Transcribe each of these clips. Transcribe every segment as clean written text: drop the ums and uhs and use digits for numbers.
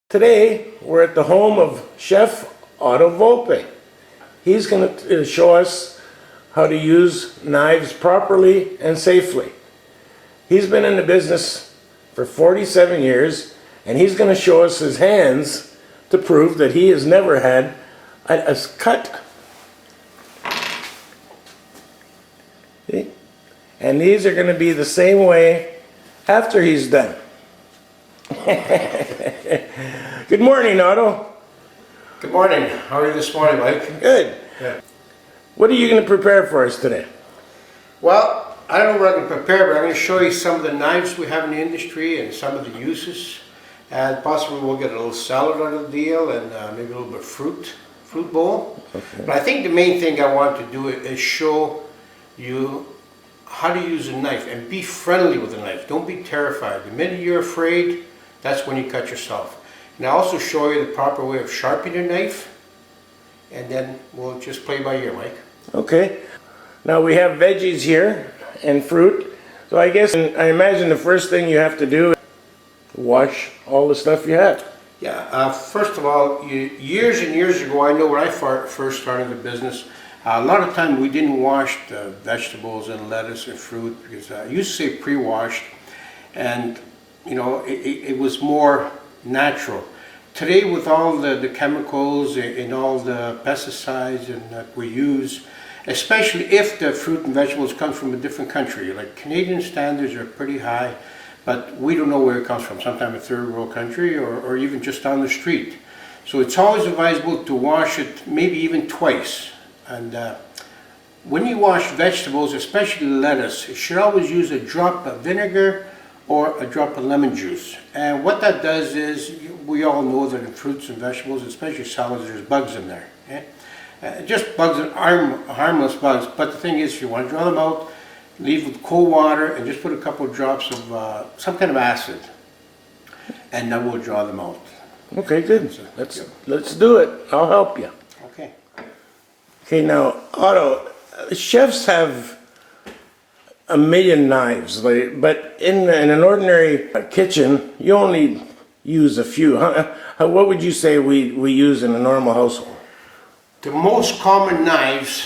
Today, we're at the home of Chef Otto. He's going to show us how to use knives properly and safely. He's been in the business for 47 years, and he's going to show us his hands to prove that he has never had a cut. See? And these are going to be the same way after he's done. Good morning, Otto. Good morning. How are you this morning, Mike? Good. Good. What are you going to prepare for us today? Well, I don't know what I'm going to prepare, but I'm going to show you some of the knives we have in the industry and some of the uses. And possibly we'll get a little salad out of the deal and maybe a little bit of fruit bowl. Okay. But I think the main thing I want to do is show you how to use a knife and be friendly with a knife. Don't be terrified. The minute you're afraid, that's when you cut yourself. And I'll also show you the proper way of sharpening a knife, and then we'll just play by ear, Mike. Okay. Now we have veggies here and fruit. So I imagine the first thing you have to do is wash all the stuff you have. Yeah, first of all, years and years ago, I know when I first started the business, a lot of time we didn't wash the vegetables and lettuce and fruit because I used to say pre-washed, and you know, it was more natural. Today, with all the chemicals and all the pesticides and that we use, especially if the fruit and vegetables come from a different country, like Canadian standards are pretty high, but we don't know where it comes from, sometimes a third world country or even just down the street. So it's always advisable to wash it maybe even twice. And when you wash vegetables, especially lettuce, you should always use a drop of vinegar or a drop of lemon juice. And what that does is, we all know that in fruits and vegetables, especially salads, there's bugs in there. Okay? Just bugs that are harmless bugs, but the thing is, if you want to draw them out, leave with cold water and just put a couple of drops of some kind of acid, and that will draw them out. Okay, good. So, let's do it. I'll help you. Okay. Okay, now, Otto, chefs have a million knives, but in an ordinary kitchen, you only use a few. What would you say we use in a normal household? The most common knives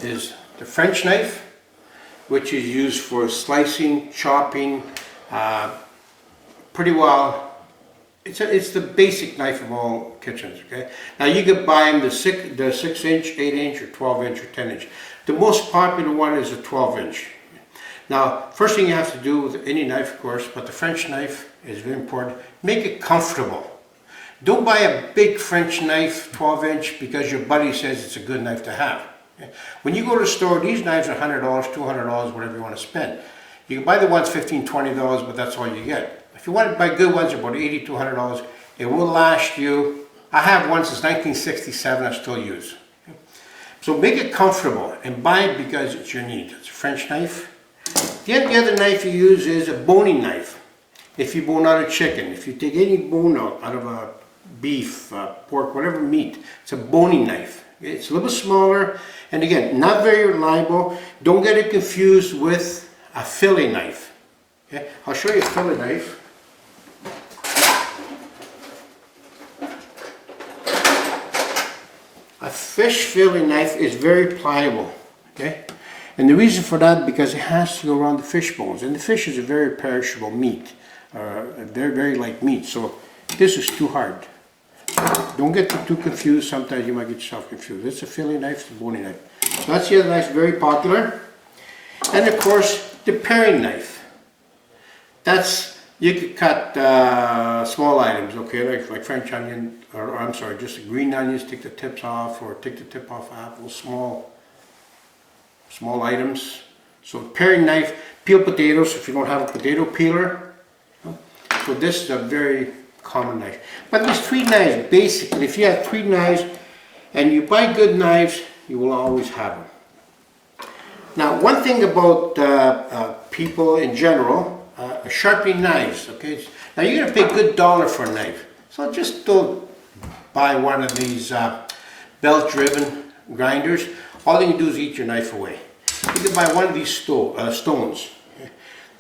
is the French knife, which is used for slicing, chopping, pretty well. It's the basic knife of all kitchens. Okay. Now you could buy them the 6-inch, 8-inch, or 12-inch, or 10-inch. The most popular one is a 12-inch. Now, first thing you have to do with any knife, of course, but the French knife is very important. Make it comfortable. Don't buy a big French knife, 12-inch, because your buddy says it's a good knife to have. Okay. When you go to the store, these knives are $100, $200, whatever you want to spend. You can buy the ones $15, $20, but that's all you get. If you want to buy good ones, about $80, $200, it will last you. I have one since 1967 I still use. So make it comfortable and buy it because it's your need. It's a French knife. The other knife you use is a boning knife. If you bone out a chicken, if you take any bone out of a beef, pork, whatever meat, it's a boning knife. It's a little bit smaller, and again, not very reliable. Don't get it confused with a fillet knife. Okay? I'll show you a fillet knife. A fish fillet knife is very pliable, okay? And the reason for that, because it has to go around the fish bones, and the fish is a very perishable meat, very, very light meat, so this is too hard. Don't get too confused. Sometimes you might get yourself confused. It's a fillet knife, it's a boning knife. So that's the other knife, very popular. And of course, the paring knife. You could cut small items, okay, like French onion, or I'm sorry, just the green onions, take the tips off, or take the tip off apples, small items. So paring knife, peel potatoes if you don't have a potato peeler. So this is a very common knife. But these 3 knives, basically, if you have 3 knives and you buy good knives, you will always have them. Now, one thing about people in general, sharpening knives, okay? Now you're going to pay a good dollar for a knife. So just don't buy one of these belt-driven grinders. All you can do is eat your knife away. You can buy one of these stones.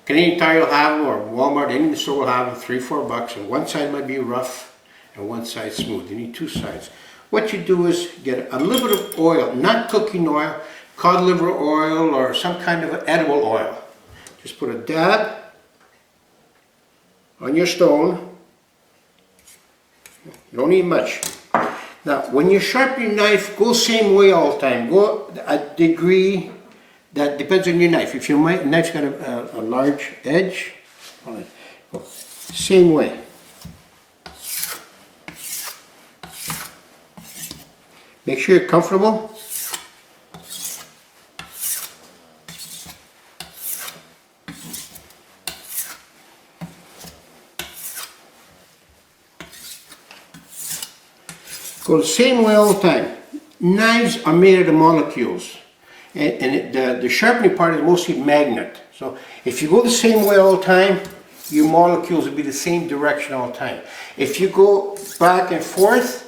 Canadian Tire will have them, or Walmart, any store will have them, $3-4, and one side might be rough and one side smooth. You need two sides. What you do is get a little bit of oil, not cooking oil, cod liver oil or some kind of edible oil. Just put a dab on your stone. You don't need much. Now, when you sharpen your knife, go same way all the time. Go a degree, that depends on your knife. If your knife's got a large edge, go same way. Make sure you're comfortable. Go the same way all the time. Knives are made of the molecules, and the sharpening part is mostly magnet. So if you go the same way all the time, your molecules will be the same direction all the time. If you go back and forth,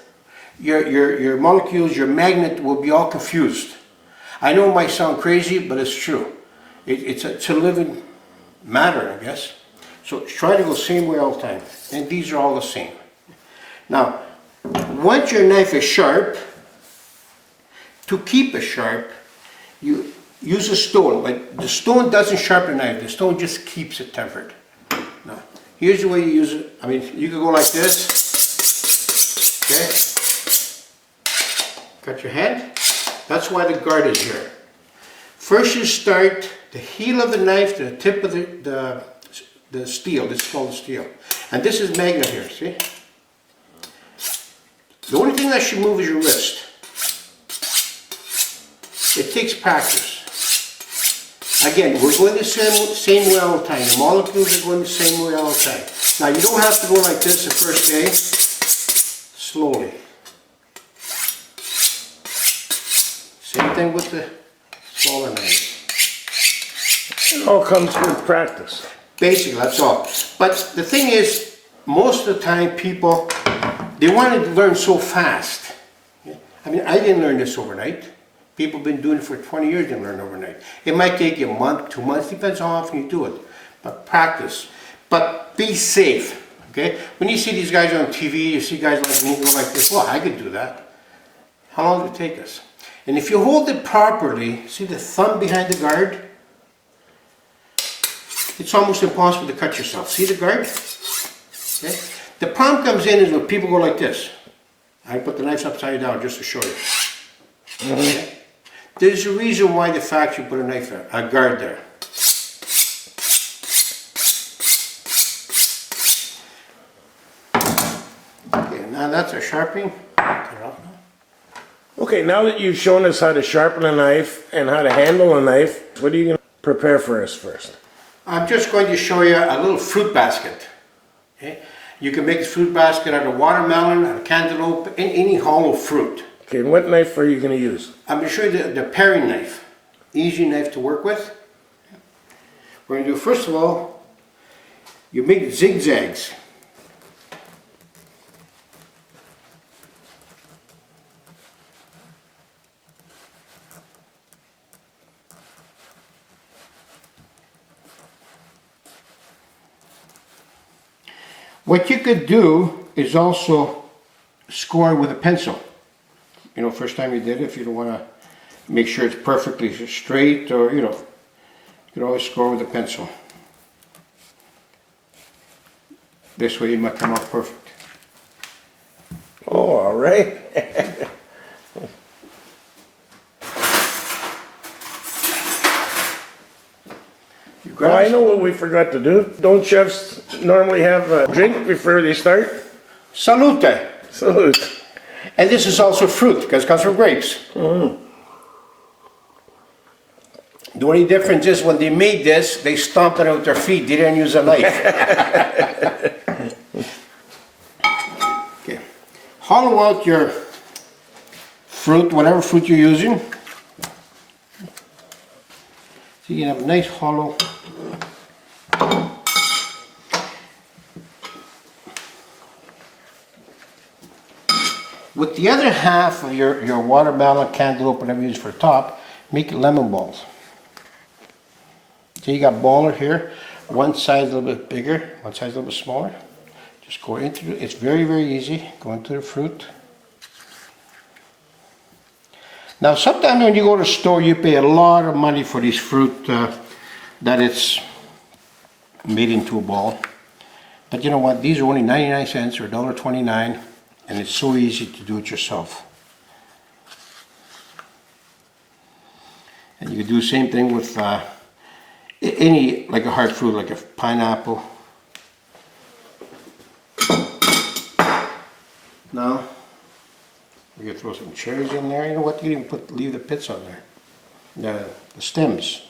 your molecules, your magnet will be all confused. I know it might sound crazy, but it's true. It's a living matter, I guess. So try to go the same way all the time. And these are all the same. Now, once your knife is sharp, to keep it sharp, you use a stone. But the stone doesn't sharpen the knife. The stone just keeps it tempered. Now, here's the way you use it. I mean, you could go like this. Okay. Cut your head. That's why the guard is here. First you start the heel of the knife to the tip of the steel. This is called the steel. And this is magnet here, see? The only thing that should move is your wrist. It takes practice. Again, we're going the same way all the time. The molecules are going the same way all the time. Now you don't have to go like this the first day. Slowly. Same thing with the smaller knives. It all comes with practice. Basically, that's all. But the thing is, most of the time people, they want to learn so fast. I mean, I didn't learn this overnight. People have been doing it for 20 years, didn't learn overnight. It might take you a month, 2 months, depends how often you do it. But practice. But be safe, okay? When you see these guys on TV, you see guys like me go like this, well, I could do that. How long did it take us? And if you hold it properly, see the thumb behind the guard? It's almost impossible to cut yourself. See the guard? Okay? The problem comes in is when people go like this. I put the knife upside down just to show you. Okay? There's a reason why the factory put a knife there, a guard there. Okay, now that's a sharpening. Okay, now that you've shown us how to sharpen a knife and how to handle a knife, what are you going to prepare for us first? I'm just going to show you a little fruit basket. Okay? You can make this fruit basket out of watermelon, out of cantaloupe, any hollow fruit. Okay, and what knife are you going to use? I'm going to show you the paring knife. Easy knife to work with. We're going to do, first of all, you make zigzags. What you could do is also score with a pencil. You know, first time you did it, if you don't want to make sure it's perfectly straight, or you know, you can always score with a pencil. This way it might come out perfect. Oh, all right. Well, I know what we forgot to do. Don't chefs normally have a drink before they start? Salute! Salute. And this is also fruit, because it comes from grapes. Mm. The only difference is when they made this, they stomped it out with their feet. They didn't use a knife. Okay. Hollow out your fruit, whatever fruit you're using. So you can have a nice hollow. With the other half of your watermelon, cantaloupe, whatever you use for the top, make lemon balls. So you got baller here, one side's a little bit bigger, one side's a little bit smaller. Just go into it. It's very, very easy. Go into the fruit. Now, sometimes when you go to the store, you pay a lot of money for these fruit that it's made into a ball. But you know what? These are only 99 cents or $1.29, and it's so easy to do it yourself. And you can do the same thing with any, like a hard fruit, like a pineapple. Now, you can throw some cherries in there. You know what? You can even leave the pits on there, the stems.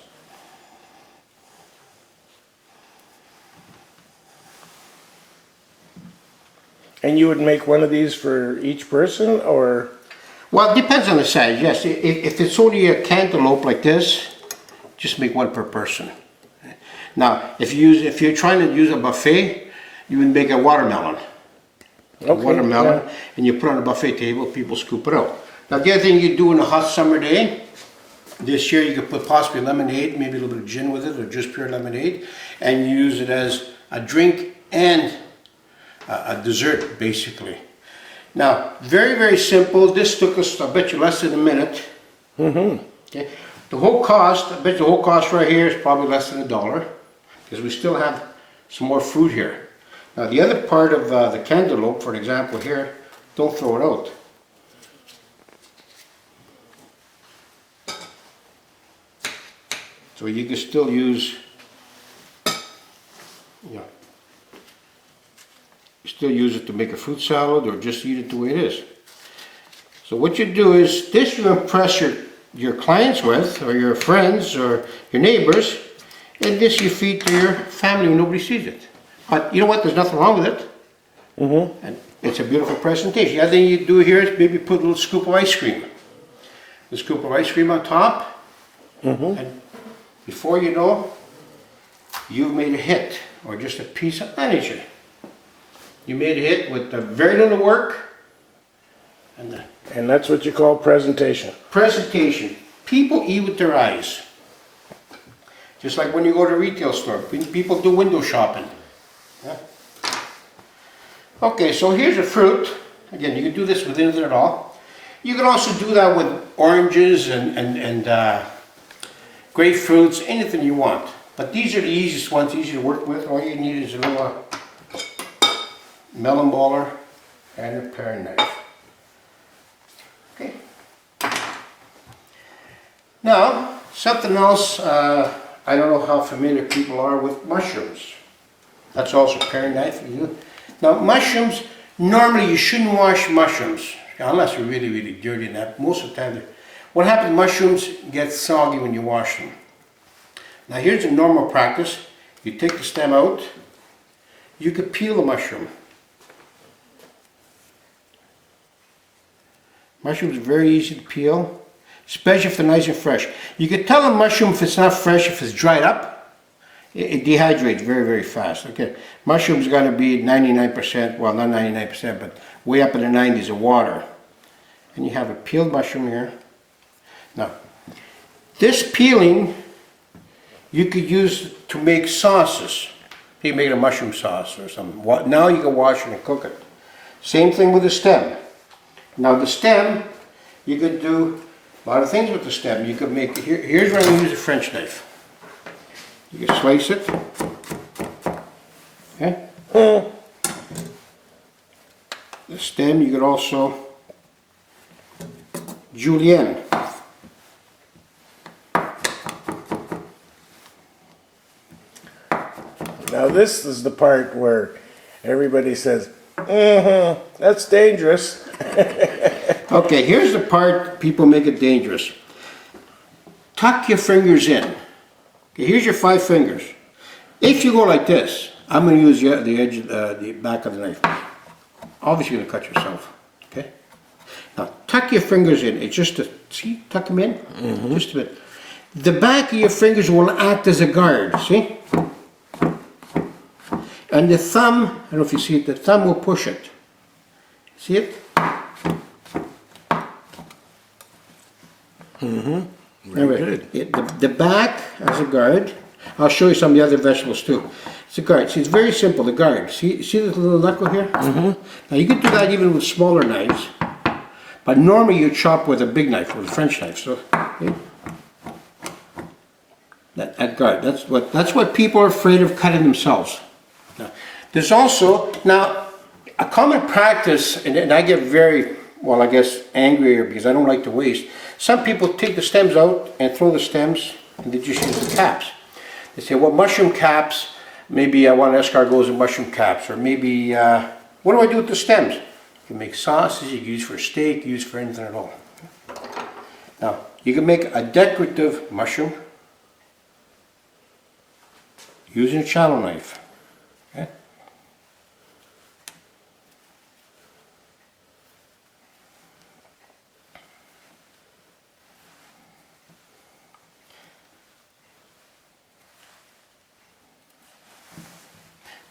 And you would make one of these for each person, or? Well, it depends on the size, yes. If it's only a cantaloupe like this, just make one per person. Now, if you're trying to use a buffet, you would make a watermelon. Okay, Watermelon, yeah. and you put it on a buffet table, people scoop it out. Now, the other thing you do on a hot summer day, this year you could put possibly lemonade, maybe a little bit of gin with it, or just pure lemonade, and you use it as a drink and a dessert, basically. Now, very, very simple. This took us, I bet you, less than a minute. Mm-hmm. Okay. The whole cost, I bet the whole cost right here is probably less than $1, because we still have some more fruit here. Now, the other part of the cantaloupe, for example here, don't throw it out. So you can still use, you still use it to make a fruit salad or just eat it the way it is. So what you do is, this you impress your clients with, or your friends, or your neighbors, and this you feed to your family when nobody sees it. But you know what, there's nothing wrong with it. Mm-hmm. And it's a beautiful presentation. The other thing you do here is maybe put a little scoop of ice cream. The scoop of ice cream on top, and before you know, you've made a hit, or just a piece of furniture. You made a hit with very little work, And that's what you call presentation. presentation. People eat with their eyes. Just like when you go to a retail store, people do window shopping. Yeah. Okay, so here's a fruit. Again, you can do this with anything at all. You can also do that with oranges and grapefruits, anything you want. But these are the easiest ones, easy to work with. All you need is a little melon baller and a paring knife. Okay. Now, something else, I don't know how familiar people are with mushrooms. That's also a paring knife. Now, mushrooms, normally you shouldn't wash mushrooms, unless they're really, really dirty. And that, most of the time, what happens, mushrooms get soggy when you wash them. Now, here's a normal practice. You take the stem out. You could peel the mushroom. Mushrooms are very easy to peel, especially if they're nice and fresh. You can tell a mushroom if it's not fresh, if it's dried up. It dehydrates very, very fast. Okay, mushrooms got to be 99%, well, not 99%, but way up in the 90s of water. And you have a peeled mushroom here. Now, this peeling you could use to make sauces. You make a mushroom sauce or something. Now you can wash it and cook it. Same thing with the stem. Now the stem, you could do a lot of things with the stem. You could make, here's where I'm going to use a French knife. You can slice it. Okay? The stem, you could also julienne. Now this is the part where everybody says, that's dangerous. Okay, here's the part people make it dangerous. Tuck your fingers in. Okay, here's your 5 fingers. If you go like this, I'm going to use the edge, the back of the knife. Obviously, you're going to cut yourself. Okay. Now tuck your fingers in. It's just see, tuck them in. Just a bit. The back of your fingers will act as a guard. See. And the thumb, I don't know if you see it, the thumb will push it. See it? Very good. The back as a guard, I'll show you some of the other vegetables too. It's a gourd. See, it's very simple, the gourd. See this little knuckle here? Now you can do that even with smaller knives, but normally you chop with a big knife, with a French knife. So, okay. That gourd, that's what people are afraid of cutting themselves. Now, there's also, now, a common practice, and I get very, well, I guess, angrier because I don't like to waste. Some people take the stems out and throw the stems, and they just use the caps. They say, well, mushroom caps, maybe I want escargots and mushroom caps, or maybe, what do I do with the stems? You can make sauces, you can use for steak, you can use for anything at all. Now, you can make a decorative mushroom using a channel knife. Okay?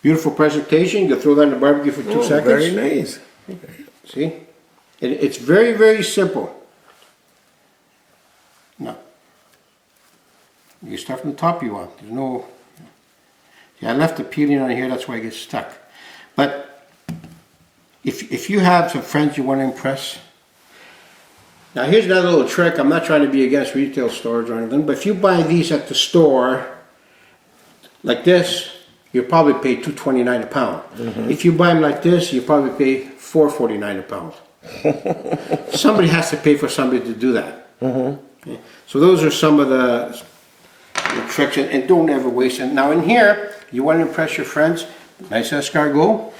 Beautiful presentation. You can throw that in the barbecue for 2 seconds. Very nice. See? It's very, very simple. Now, you start from the top you want. There's no... See, I left the peeling on here, that's why it gets stuck. But if you have some friends you want to impress, now here's another little trick. I'm not trying to be against retail stores or anything, but if you buy these at the store, like this, you'll probably pay $2.29 a pound. If you buy them like this, you probably pay $4.49 a pound. Somebody has to pay for somebody to do that. Okay. So those are some of the tricks, and don't ever waste it. Now in here, you want to impress your friends, nice escargot,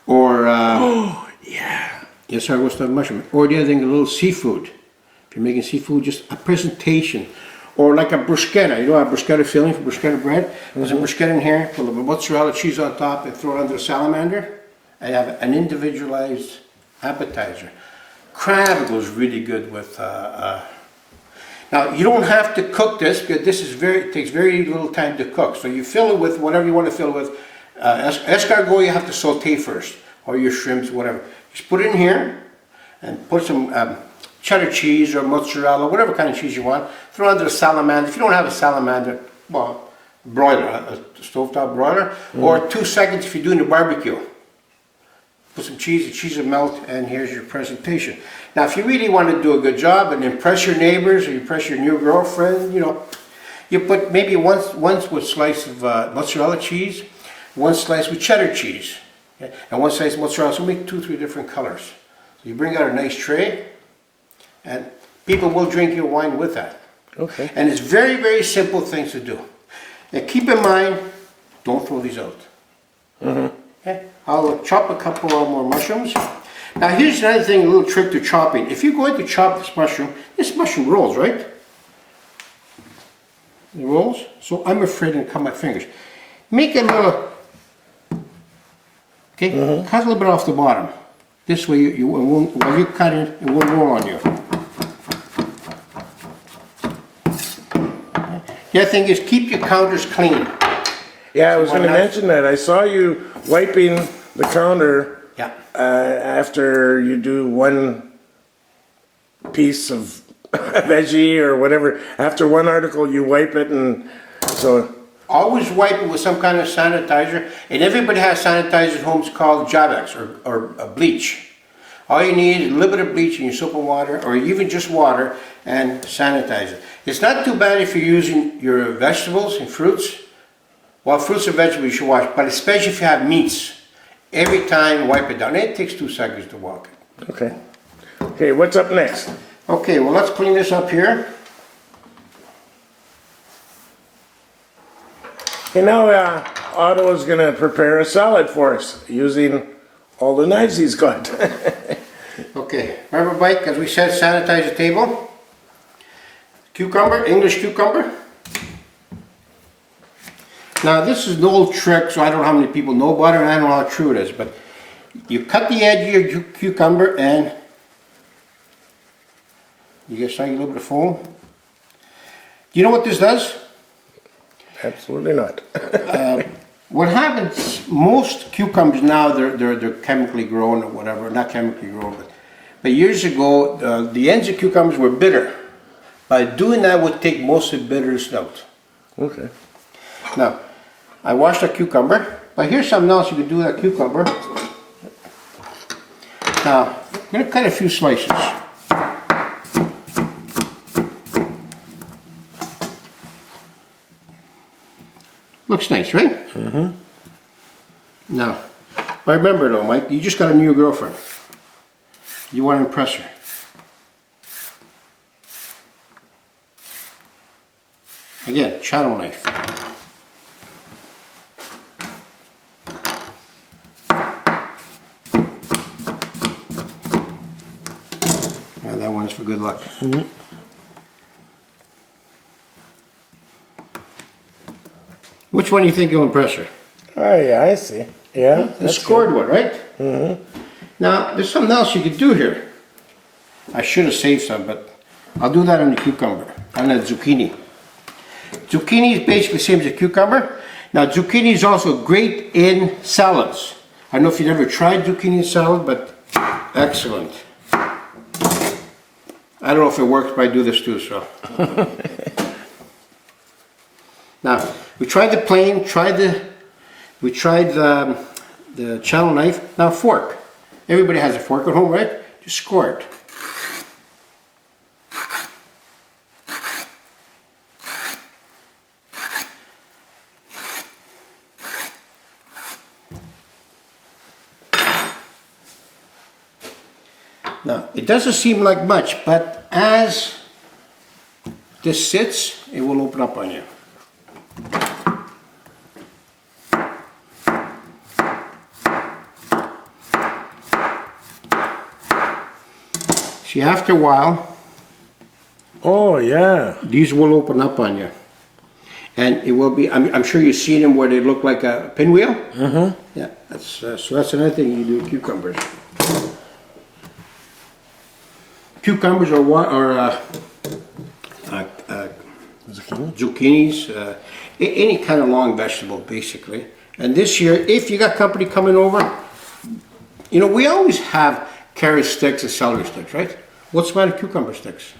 or Oh, yeah. escargot stuffed mushroom, or the other thing, a little seafood. If you're making seafood, just a presentation. Or like a bruschetta, you know, a bruschetta filling for bruschetta bread. There's a bruschetta in here, put a little mozzarella cheese on top, and throw it under a salamander. And have an individualized appetizer. Crab goes really good with. Now you don't have to cook this because this is it takes very little time to cook. So you fill it with whatever you want to fill it with. Escargot you have to saute first, or your shrimps, whatever. Just put it in here, and put some. Cheddar cheese or mozzarella, whatever kind of cheese you want. Throw under a salamander. If you don't have a salamander, well, broiler, a stovetop broiler, or 2 seconds if you're doing a barbecue. Put some cheese, the cheese will melt, and here's your presentation. Now, if you really want to do a good job and impress your neighbors or impress your new girlfriend, you know, you put maybe once with slice of mozzarella cheese, one slice with cheddar cheese, okay? And one slice of mozzarella. So make 2 or 3 different colors. So you bring out a nice tray. And people will drink your wine with that. Okay. And it's very, very simple things to do. And keep in mind, don't throw these out. Okay? I'll chop a couple more mushrooms. Now here's another thing, a little trick to chopping. If you're going to chop this mushroom rolls, right? It rolls. So I'm afraid to cut my fingers. Make a little, okay? Cut a little bit off the bottom. This way, while you cut it won't roll on you. The other thing is keep your counters clean. Yeah, I was going to mention that. I saw you wiping the counter after you do one piece of veggie or whatever. After one article, you wipe it, and so... Always wipe it with some kind of sanitizer, and everybody has sanitizer at home called Javex or bleach. All you need is a little bit of bleach in your soap and water, or even just water, and sanitize it. It's not too bad if you're using your vegetables and fruits. Well, fruits and vegetables you should wash, but especially if you have meats. Every time, wipe it down. It takes 2 seconds to walk it. Okay. Okay, what's up next? Okay, well, let's clean this up here. Okay, now Otto is going to prepare a salad for us using all the knives he's got. Okay, remember, Mike, as we said, sanitize the table. Cucumber, English cucumber. Now, this is an old trick, so I don't know how many people know about it, and I don't know how true it is, but you cut the edge of your cucumber and you get a little bit of foam. Do you know what this does? Absolutely not. What happens, most cucumbers now, they're chemically grown or whatever, not chemically grown, but years ago, the ends of cucumbers were bitter. By doing that would take most of the bitterness out. Okay. Now, I washed a cucumber, but here's something else you can do with that cucumber. Now, I'm going to cut a few slices. Looks nice, right? Mm-hmm. Now, but remember though, Mike, you just got a new girlfriend. You want to impress her. Again, channel knife. Now that one's for good luck. Mm-hmm. Which one do you think you'll impress her? Oh yeah, I see. Yeah. The scored one, right? Mm-hmm. Now, there's something else you could do here. I should have saved some, but I'll do that on the cucumber, on the zucchini. Zucchini is basically the same as a cucumber. Now, zucchini is also great in salads. I don't know if you've ever tried zucchini in salad, but excellent. I don't know if it works, but I do this too, so. Now, we tried the plain, we tried the channel knife, now fork. Everybody has a fork at home, right? Just score it. Now, it doesn't seem like much, but as this sits, it will open up on you. See, after a while, Oh yeah. these will open up on you. And it will be, I'm sure you've seen them where they look like a pinwheel. Mm-hmm. Yeah, that's, so that's another thing you do with cucumbers. Cucumbers or what, or zucchinis, any kind of long vegetable basically. And this year, if you got company coming over, you know, we always have carrot sticks and celery sticks, right? What's the matter with cucumber sticks?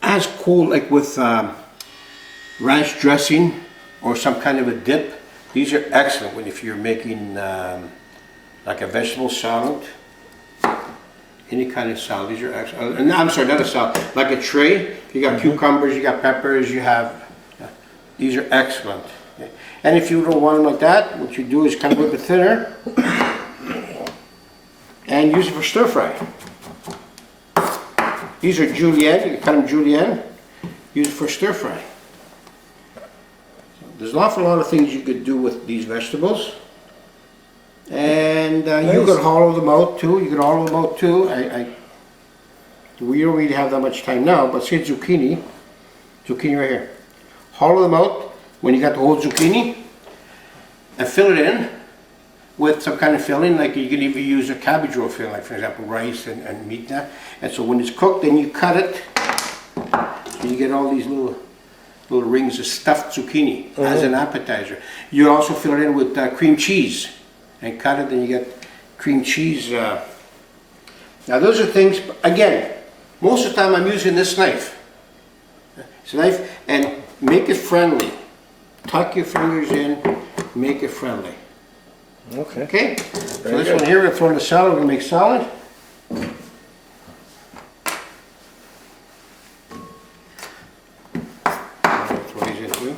As cold, like with ranch dressing or some kind of a dip, these are excellent when if you're making like a vegetable salad, any kind of salad. These are excellent. And I'm sorry, not a salad, like a tray. You got cucumbers, you got peppers, you have. These are excellent. And if you don't want them like that, what you do is kind of whip it thinner and use it for stir fry. These are julienne, you can cut them julienne, use it for stir fry. So there's an awful lot of things you could do with these vegetables. And you could hollow them out too, we don't really have that much time now, but say zucchini right here. Hollow them out when you got the whole zucchini and fill it in with some kind of filling, like you can even use a cabbage roll filling, like for example rice and meat now. And so when it's cooked, then you cut it, so you get all these little rings of stuffed zucchini as an appetizer. You also fill it in with cream cheese and cut it, then you get cream cheese. Now those are things, again, most of the time I'm using this knife. It's a knife, and make it friendly. Tuck your fingers in, make it friendly. Okay. Okay, so this one here, we're going to throw in the salad, we're going to make salad. Throw these in too.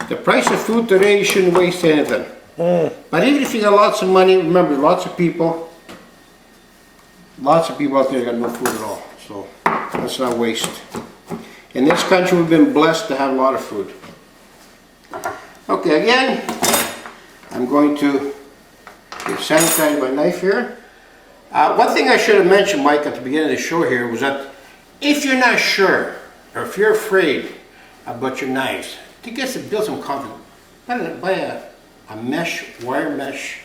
The price of food today, you shouldn't waste anything. But even if you got lots of money, remember, lots of people out there got no food at all, so let's not waste. In this country, we've been blessed to have a lot of food. Okay, again, I'm going to sanitize my knife here. One thing I should have mentioned, Mike, at the beginning of the show here was that if you're not sure, or if you're afraid about your knives, to build some confidence, buy a mesh, wire mesh.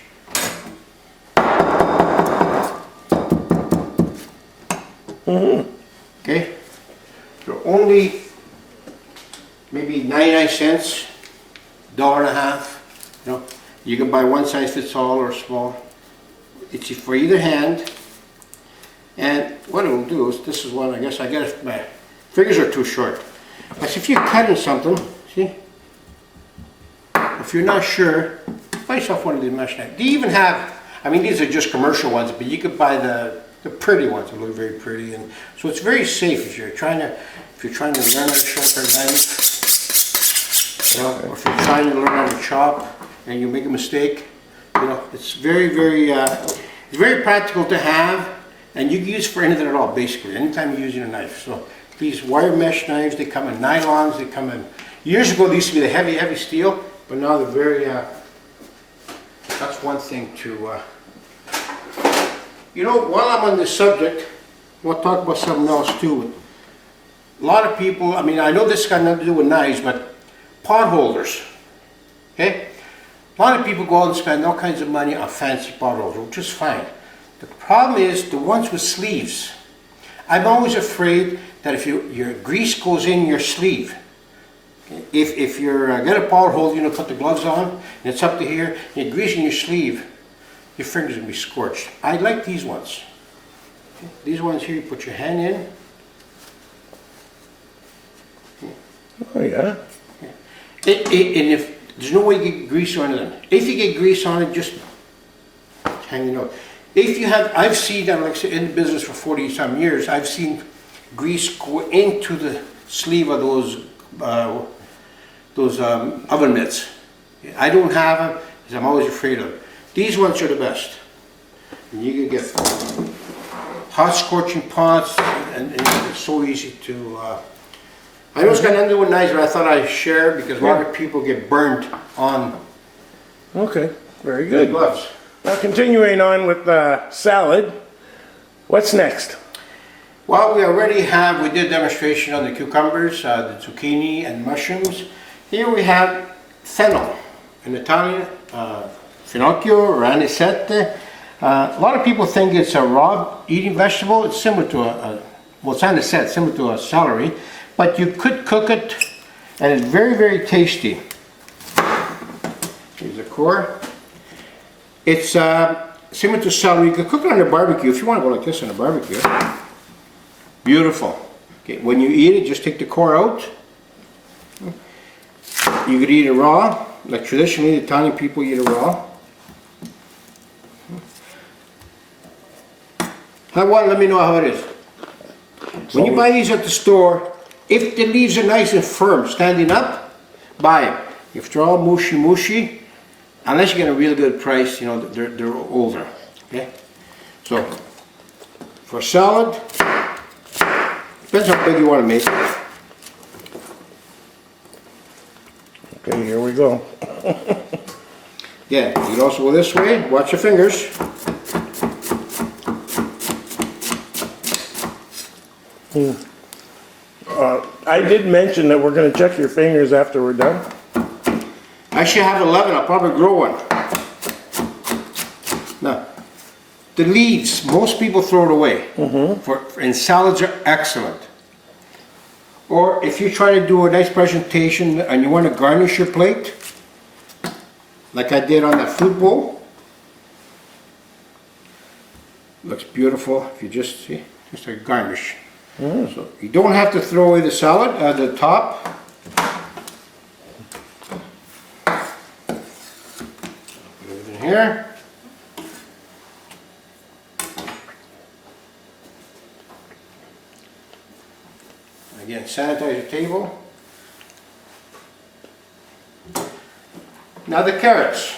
Okay? They're only maybe 99 cents, $1.50. You know, you can buy one size fits all or small. It's for either hand. And what it will do is, this is one, I guess my fingers are too short. But if you're cutting something, see? If you're not sure, buy yourself one of these mesh knives. They even have, I mean, these are just commercial ones, but you could buy the pretty ones that look very pretty. And so it's very safe if you're trying to learn how to sharpen a knife, you know, or if you're trying to learn how to chop and you make a mistake, you know, it's very practical to have, and you can use it for anything at all, basically, anytime you're using a knife. So these wire mesh knives, they come in nylons, they come in, years ago they used to be the heavy steel, but now they're very, that's one thing to, you know, while I'm on this subject, we'll talk about something else too. A lot of people, I mean, I know this got nothing to do with knives, but pot holders, okay? A lot of people go out and spend all kinds of money on fancy pot holders, which is fine. The problem is the ones with sleeves. I'm always afraid that if your grease goes in your sleeve, if you're got a pot holder, you know, put the gloves on, and it's up to here, and you're greasing your sleeve, your fingers are going to be scorched. I like these ones. Okay. These ones here, you put your hand in. Oh yeah. And if there's no way you get grease on them. If you get grease on it, just hang it out. If you have, I've seen, like I said, in the business for 40 some years, I've seen grease go into the sleeve of those oven mitts. I don't have them because I'm always afraid of them. These ones are the best. And you can get hot scorching pots, and it's so easy to. I know it's got nothing to do with knives, but I thought I'd share because a lot of people get burnt on. Okay, very good. Gloves. Now continuing on with salad, what's next? Well, we did a demonstration on the cucumbers, the zucchini and mushrooms. Here we have fennel, in Italian, finocchio or anisette. A lot of people think it's a raw eating vegetable. It's similar to it's anisette, similar to a celery, but you could cook it and it's very tasty. Here's the core. It's similar to celery. You can cook it on a barbecue if you want to go like this on a barbecue. Beautiful. Okay, when you eat it, just take the core out. You could eat it raw, like traditionally the Italian people eat it raw. Let me know how it is. When you buy these at the store, if the leaves are nice and firm, standing up, buy them. If they're all mushy, unless you get a really good price, you know, they're older. Okay? So, for salad, depends how big you want to make it. Okay, here we go. Yeah, you can also go this way. Watch your fingers. I did mention that we're going to check your fingers after we're done. I should have 11. I'll probably grow one. Now, the leaves, most people throw it away. And salads are excellent. Or if you try to do a nice presentation and you want to garnish your plate, like I did on that fruit bowl, looks beautiful. If you just see, just a garnish. So you don't have to throw away the salad, the top. Put it in here. Again, sanitize your table. Now the carrots.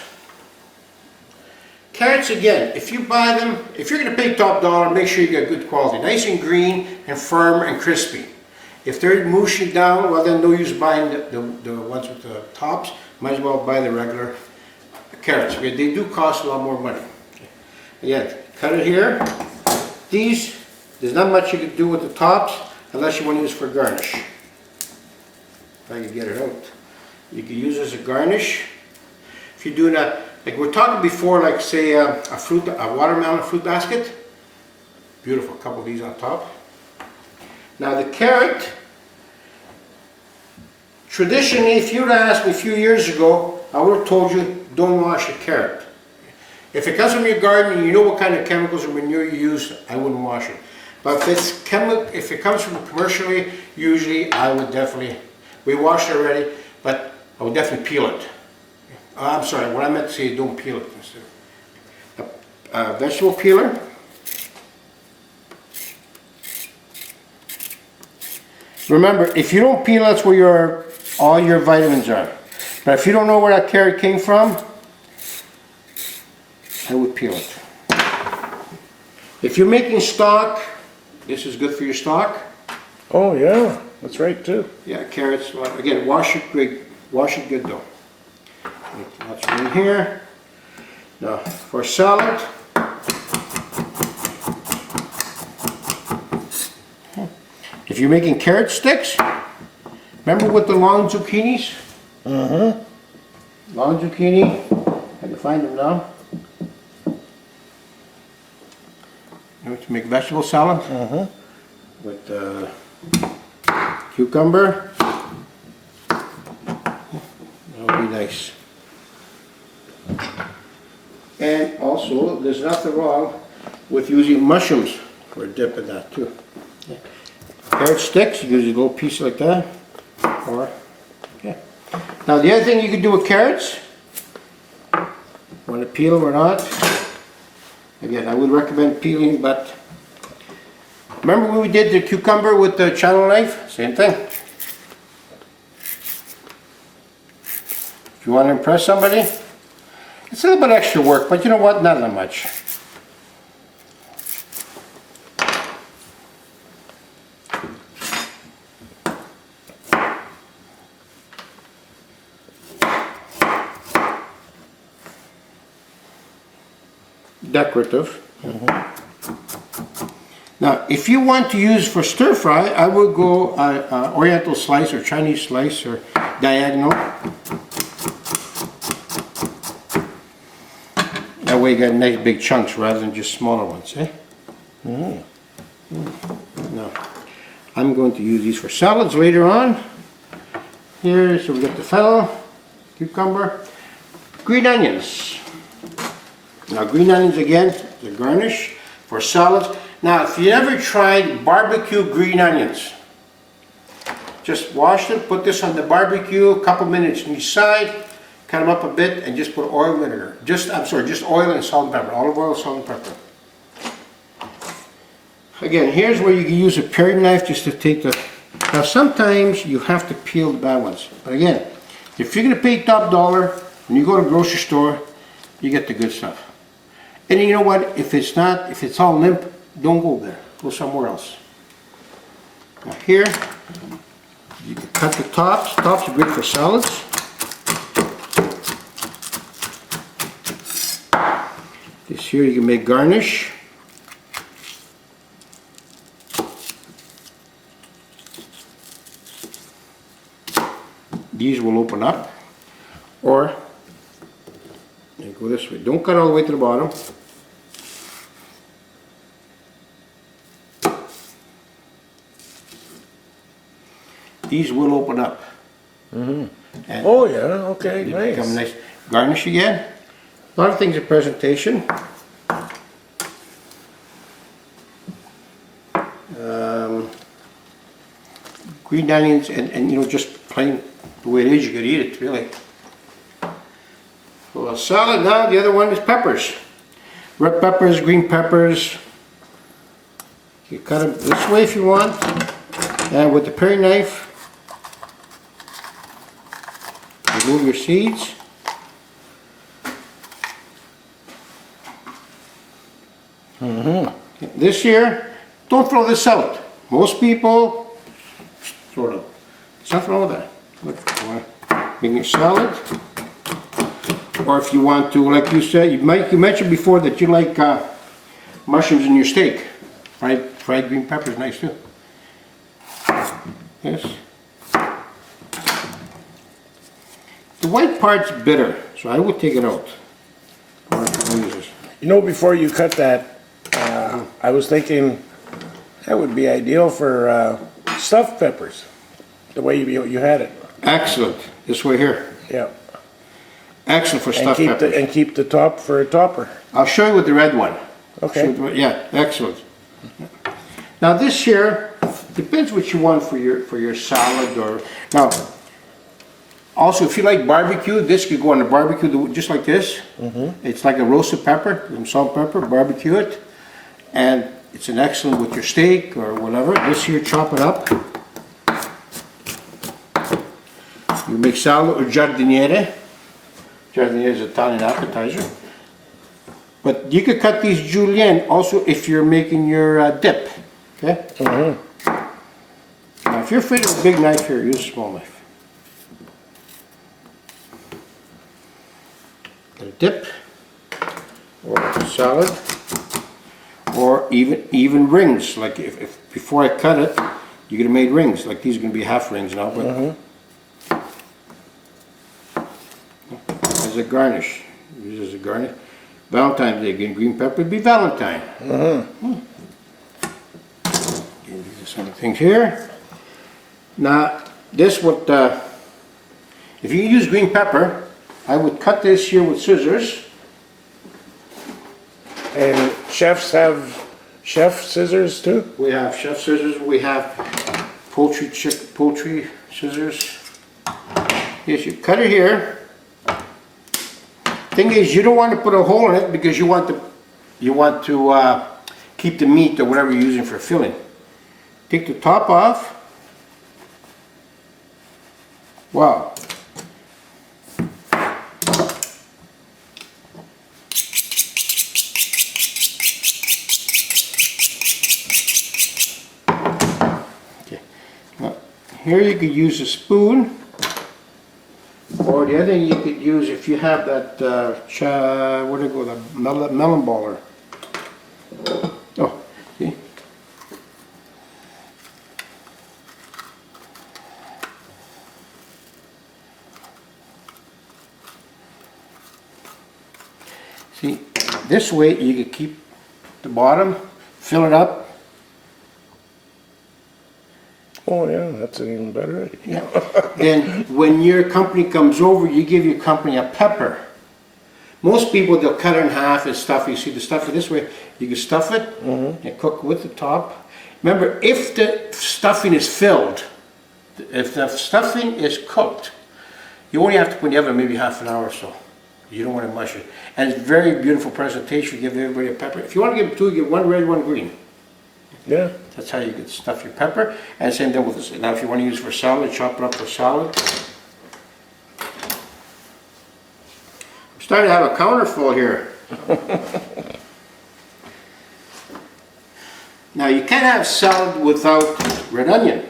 Carrots, again, if you buy them, if you're going to pay top dollar, make sure you get good quality. Nice and green and firm and crispy. If they're mushy down, well then no use buying the ones with the tops. Might as well buy the regular carrots. Okay? They do cost a lot more money. Again, cut it here. These, there's not much you can do with the tops unless you want to use for garnish. If I can get it out. You can use it as a garnish. If you're doing a, like we're talking before, like say a watermelon fruit basket. Beautiful, a couple of these on top. Now the carrot, traditionally, if you'd asked me a few years ago, I would have told you, don't wash a carrot. If it comes from your garden and you know what kind of chemicals or manure you use, I wouldn't wash it. But if it comes from commercially, usually I would definitely, we washed it already, but I would definitely peel it. I'm sorry, what I meant to say is don't peel it. Instead. A vegetable peeler. Remember, if you don't peel, that's where all your vitamins are. But if you don't know where that carrot came from, I would peel it. If you're making stock, this is good for your stock. Oh yeah, that's right too. Yeah, carrots. Again, wash it good. Wash it good though. That's right here. Now for salad. If you're making carrot sticks, remember with the long zucchinis? Long zucchini. I can find them now. To make vegetable salad with cucumber. That'll be nice. And also, there's nothing wrong with using mushrooms for a dip in that too. Carrot sticks, you use a little piece like that. Or, yeah. Now the other thing you can do with carrots, want to peel them or not? Again, I would recommend peeling, but remember when we did the cucumber with the channel knife? Same thing. If you want to impress somebody, it's a little bit extra work, but you know what? Not that much. Decorative. Now, if you want to use for stir fry, I would go Oriental slice or Chinese slice or diagonal. That way you get nice big chunks rather than just smaller ones, eh? Now, I'm going to use these for salads later on. Here, so we got the fennel, cucumber, green onions. Now green onions again, the garnish for salads. Now if you ever tried barbecue green onions, just wash them, put this on the barbecue, a couple minutes on each side, cut them up a bit and just put oil and vinegar. Just oil and salt and pepper, olive oil, salt and pepper. Again, here's where you can use a paring knife just to take the, now sometimes you have to peel the bad ones. But again, if you're going to pay top dollar, when you go to the grocery store, you get the good stuff. And you know what, if it's all limp, don't go there, go somewhere else. Now here, you can cut the tops. Tops are good for salads. This here you can make garnish. These will open up, or you go this way. Don't cut all the way to the bottom. These will open up. Oh yeah, okay, They become nice. nice. Garnish again. A lot of things in presentation. Green onions and you know, just plain the way it is, you could eat it really. Well, salad now, the other one is peppers. Red peppers, green peppers. You cut them this way if you want. And with the paring knife, remove your seeds. This here, don't throw this out. Most people throw it out. There's nothing wrong with that. Look, make your salad. Or if you want to, like you said, you mentioned before that you like mushrooms in your steak. Fried green pepper is nice too. Yes. The white part's bitter, so I would take it out. You know, before you cut that, I was thinking, That would be ideal for stuffed peppers, the way you had it. Excellent. This way here. Yeah. Excellent for stuffed peppers. And keep the top for a topper. I'll show you with the red one. Okay. Yeah, excellent. Now this here depends what you want for your salad or now. Also, if you like barbecue, this could go on the barbecue just like this. It's like a roasted pepper, some salt, pepper, barbecue it, and it's an excellent with your steak or whatever. This here, chop it up. You make salad or giardiniere. Giardiniere is Italian appetizer. But you could cut these julienne also if you're making your dip. Okay? Now, if you're afraid of a big knife here, use a small knife. A dip, or a salad, or even rings. Like if before I cut it, you could have made rings. Like these are going to be half rings now, but as a garnish, use as a garnish. Valentine's Day, again, green pepper would be Valentine. Some things here. Now, this would, if you use green pepper, I would cut this here with scissors. And chefs have chef scissors too? We have chef scissors, we have poultry scissors. Yes, you cut it here. Thing is, you don't want to put a hole in it because you want to keep the meat or whatever you're using for filling. Take the top off. Wow. Okay. Now, here you could use a spoon. Or the other thing you could use if you have that, what do you call that, melon baller. Oh, see? See, this way you could keep the bottom, fill it up. Oh yeah, that's an even better idea. Yeah. Then when your company comes over, you give your company a pepper. Most people, they'll cut it in half and stuff. You see the stuff this way, you can stuff it and cook with the top. Remember, if the stuffing is filled, if the stuffing is cooked, you only have to put in the oven maybe half an hour or so. You don't want to mush it. And it's very beautiful presentation. You give everybody a pepper. If you want to give two, give one red, one green. Yeah. That's how you can stuff your pepper. And same thing with this. Now if you want to use it for salad, chop it up for salad. I'm starting to have a counter full here. Now you can't have salad without red onion.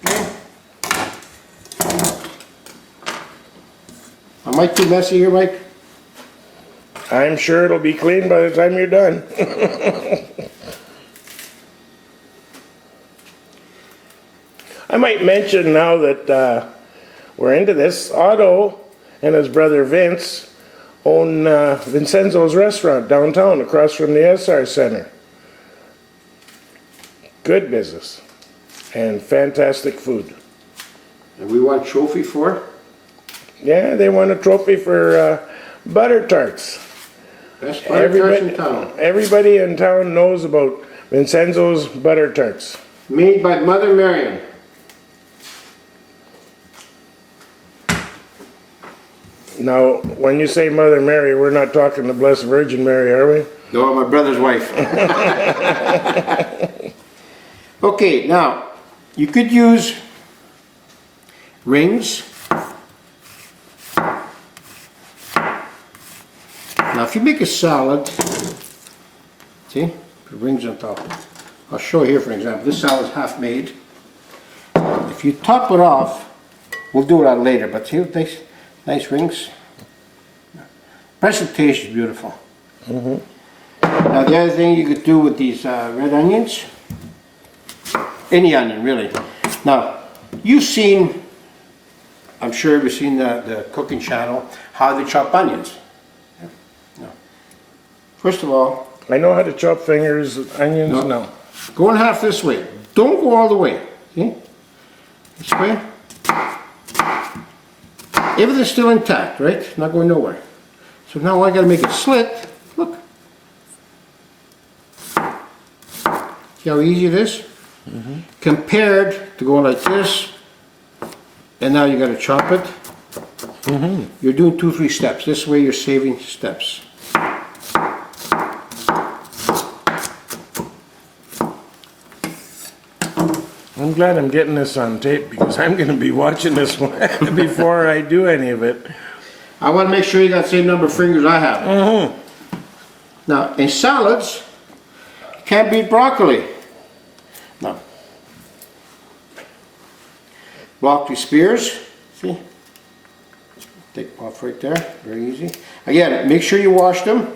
Okay. Am I too messy here, Mike? I'm sure it'll be clean by the time you're done. I might mention now that we're into this, Otto and his brother Vince own Vincenzo's restaurant downtown across from the SR Center. Good business and fantastic food. And we want trophy for? Yeah, they won a trophy for butter tarts. Best butter tarts in town. Everybody in town knows about Vincenzo's butter tarts. Made by Mother Marion. Now, when you say Mother Mary, we're not talking the Blessed Virgin Mary, are we? No, my brother's wife. Okay, now, you could use rings. Now, if you make a salad, see, put rings on top. I'll show you here, for example. This salad is half made. If you top it off, we'll do that later, but see what these nice rings? Presentation is beautiful. Now, the other thing you could do with these red onions, any onion, really. Now, you've seen, I'm sure you've seen the cooking channel, how they chop onions. First of all, I know how to chop fingers, onions, no. Go in half this way. Don't go all the way. See? This way. Everything's still intact, right? Not going nowhere. So now I gotta make it slit. Look. See how easy it is? Compared to going like this, and now you gotta chop it. You're doing 2-3 steps. This way you're saving steps. I'm glad I'm getting this on tape because I'm going to be watching this one before I do any of it. I want to make sure you got the same number of fingers I have. Now, in salads, you can't beat broccoli. Now, broccoli spears, see? Take them off right there, very easy. Again, make sure you wash them.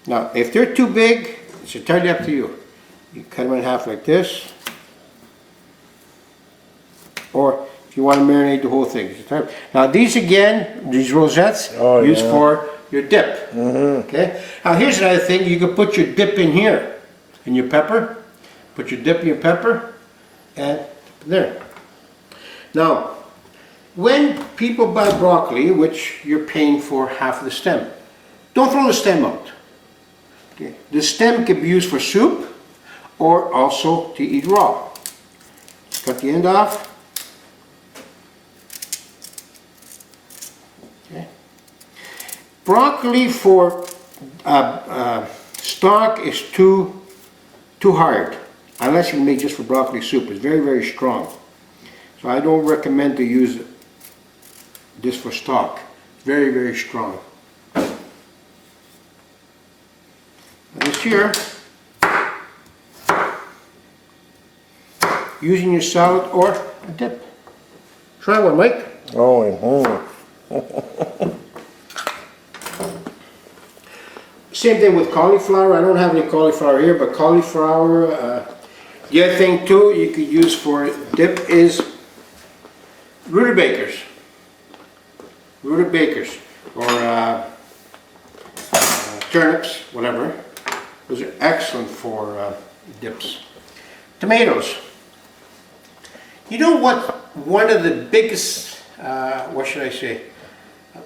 Now, if they're too big, it's entirely up to you. You cut them in half like this. Or if you want to marinate the whole thing. Now these again, these rosettes, used for your dip. Okay. Now here's another thing. You can put your dip in here, in your pepper. Put your dip in your pepper, and there. Now, when people buy broccoli, which you're paying for half of the stem, don't throw the stem out. Okay. The stem can be used for soup or also to eat raw. Cut the end off. Okay. Broccoli for stock is too hard, unless you make just for broccoli soup. It's very, very strong. So I don't recommend to use this for stock. It's very, very strong. This here, using your salad or a dip. Try one, Mike. Same thing with cauliflower. I don't have any cauliflower here, but cauliflower, the other thing too you could use for dip is rutabagas. Rutabagas or turnips, whatever. Those are excellent for dips. Tomatoes. You know what? One of the biggest, what should I say?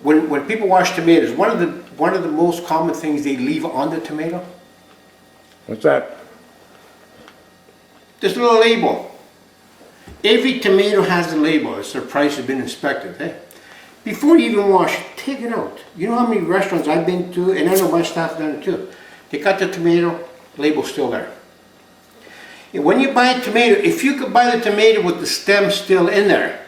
When people wash tomatoes, one of the most common things they leave on the tomato. What's that? This little label. Every tomato has a label. It's their price has been inspected. Eh? Before you even wash, take it out. You know how many restaurants I've been to, and I know my staff done it too. They cut the tomato, label's still there. And when you buy a tomato, if you could buy the tomato with the stem still in there,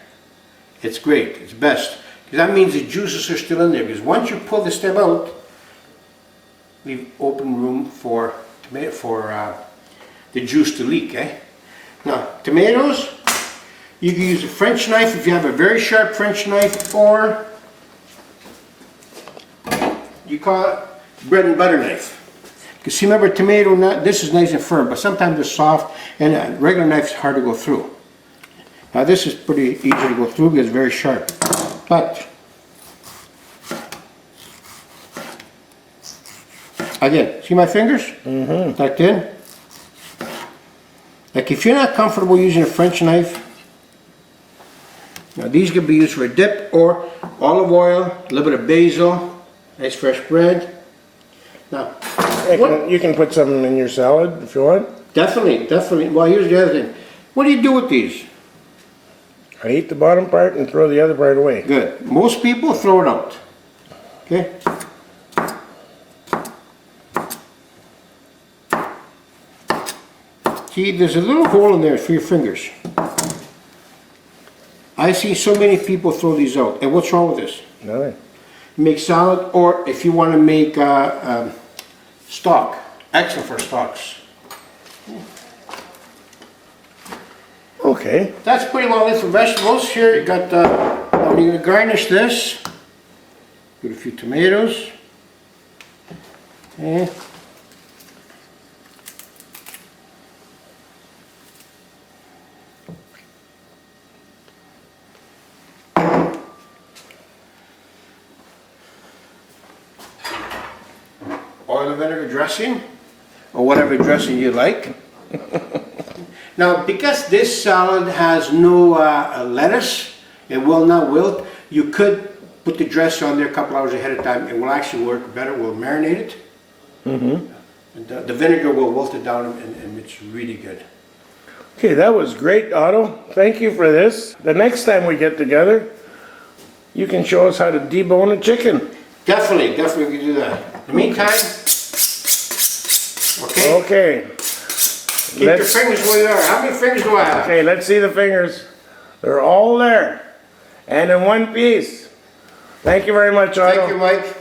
it's great, it's best. Because that means the juices are still in there. Because once you pull the stem out, leave open room for the juice to leak. Eh? Now, tomatoes, you can use a French knife if you have a very sharp French knife, or you call it bread and butter knife. Because see, remember, tomato, this is nice and firm, but sometimes it's soft, and a regular knife is hard to go through. Now this is pretty easy to go through because it's very sharp. But, again, see my fingers? Tucked in. Like if you're not comfortable using a French knife, now these can be used for a dip, or olive oil, a little bit of basil, nice fresh bread. Now, You can put some in your salad if you want. Definitely, definitely. Well, here's the other thing. What do you do with these? I eat the bottom part and throw the other part away. Good. Most people throw it out. Okay? See, there's a little hole in there for your fingers. I see so many people throw these out. And what's wrong with this? Nothing. Make salad, or if you want to make stock. Excellent for stocks. Okay. That's pretty well it for vegetables. Here you got, now you're going to garnish this with a few tomatoes. Okay. oil and vinegar dressing, or whatever dressing you like. Now, because this salad has no lettuce, it will not wilt, you could put the dress on there a couple hours ahead of time. It will actually work better. We'll marinate it. And the vinegar will wilt it down, and it's really good. Okay, that was great, Otto. Thank you for this. The next time we get together, you can show us how to debone a chicken. Definitely we can do that. In the meantime, okay, Okay. keep your fingers where they are. How many fingers do I have? Okay, let's see the fingers. They're all there. And in one piece. Thank you very much, Otto. Thank you, Mike.